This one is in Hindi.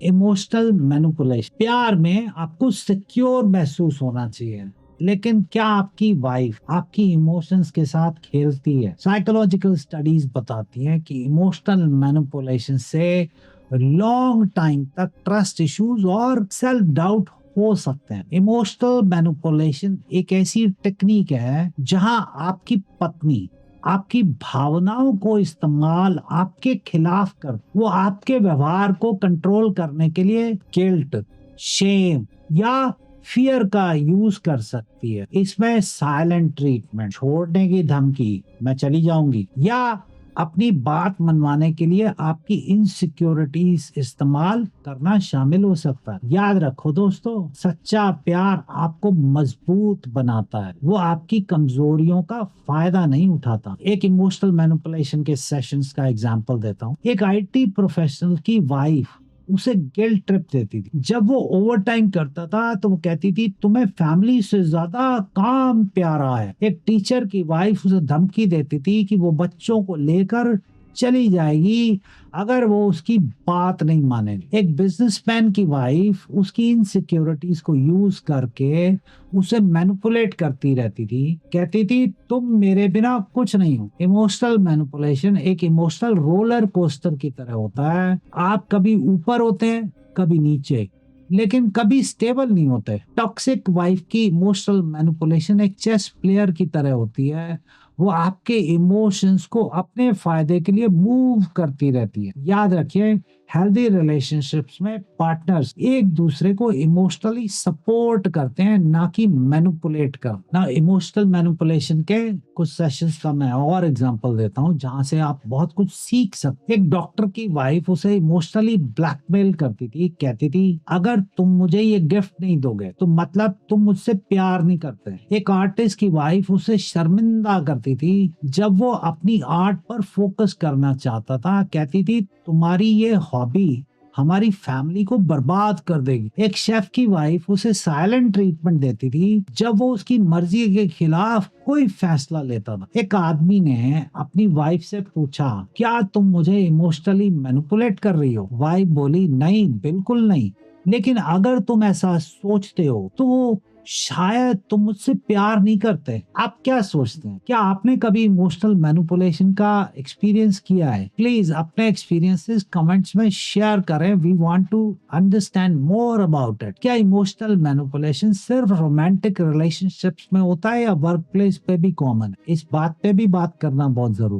Emotional manipulation. प्यार में आपको सिक्योर महसूस होना चाहिए, लेकिन क्या आपकी वाइफ आपकी इमोशंस के साथ खेलती है? साइकोलॉजिकल स्टडीज बताती हैं कि इमोशनल मैनिपुलेशन से लॉन्ग टाइम तक ट्रस्ट इश्यूज और सेल्फ डाउट हो सकते हैं। इमोशनल मैनिपुलेशन एक ऐसी टेक्निक है जहां आपकी पत्नी आपकी भावनाओं को इस्तेमाल आपके खिलाफ कर वो आपके व्यवहार को कंट्रोल करने के लिए गिल्ट, शेम या फियर का यूज कर सकती है। इसमें साइलेंट ट्रीटमेंट, छोड़ने की धमकी, मैं चली जाऊंगी, या अपनी बात मनवाने के लिए आपकी इनसिक्योरिटीज इस्तेमाल करना शामिल हो सकता है। याद रखो दोस्तों, सच्चा प्यार आपको मजबूत बनाता है, वो आपकी कमजोरियों का फायदा नहीं उठाता। एक इमोशनल मैनिपुलेशन के सेशंस का एग्जांपल देता हूँ। एक आईटी प्रोफेशनल की वाइफ उसे गिल्ट ट्रिप देती थी। जब वो ओवर टाइम करता था तो वो कहती थी तुम्हें फैमिली से ज्यादा काम प्यारा है। एक टीचर की वाइफ उसे धमकी देती थी कि वो बच्चों को लेकर चली जाएगी अगर वो उसकी बात नहीं मानेगी। एक बिजनेसमैन की वाइफ उसकी इनसिक्योरिटीज को यूज करके उसे मैनिपुलेट करती रहती थी, कहती थी तुम मेरे बिना कुछ नहीं हो। इमोशनल मैनिपुलेशन एक इमोशनल रोलर कोस्टर की तरह होता है। आप कभी ऊपर होते हैं, कभी नीचे, लेकिन कभी स्टेबल नहीं होते। टॉक्सिक वाइफ की इमोशनल मैनिपुलेशन एक चेस प्लेयर की तरह होती है। वो आपके इमोशंस को अपने फायदे के लिए मूव करती रहती है। याद रखिए, हेल्दी रिलेशनशिप्स में पार्टनर्स एक दूसरे को इमोशनली सपोर्ट करते हैं, ना कि मैनिपुलेट कर। ना इमोशनल मैनिपुलेशन के कुछ सेशंस का मैं और एग्जांपल देता हूँ जहां से आप बहुत कुछ सीख सकते। एक डॉक्टर की वाइफ उसे इमोशनली ब्लैकमेल करती थी, कहती थी अगर तुम मुझे ये गिफ्ट नहीं दोगे तो मतलब तुम मुझसे प्यार नहीं करते। एक आर्टिस्ट की वाइफ उसे शर्मिंदा करती थी जब वो अपनी आर्ट पर फोकस करना चाहता था, कहती थी तुम्हारी ये हॉबी हमारी फैमिली को बर्बाद कर देगी। एक शेफ की वाइफ उसे साइलेंट ट्रीटमेंट देती थी जब वो उसकी मर्जी के खिलाफ कोई फैसला लेता था। एक आदमी ने अपनी वाइफ से पूछा क्या तुम मुझे इमोशनली मैनिपुलेट कर रही हो? वाइफ बोली नहीं, बिल्कुल नहीं, लेकिन अगर तुम ऐसा सोचते हो तो शायद तुम मुझसे प्यार नहीं करते। आप क्या सोचते हैं? क्या आपने कभी इमोशनल मैनिपुलेशन का एक्सपीरियंस किया है? प्लीज अपने एक्सपीरियंसेस कमेंट्स में शेयर करें। We want to understand more about it. क्या इमोशनल मैनिपुलेशन सिर्फ रोमांटिक रिलेशनशिप्स में होता है या वर्क प्लेस पे भी कॉमन है? इस बात पे भी बात करना बहुत जरूरी है।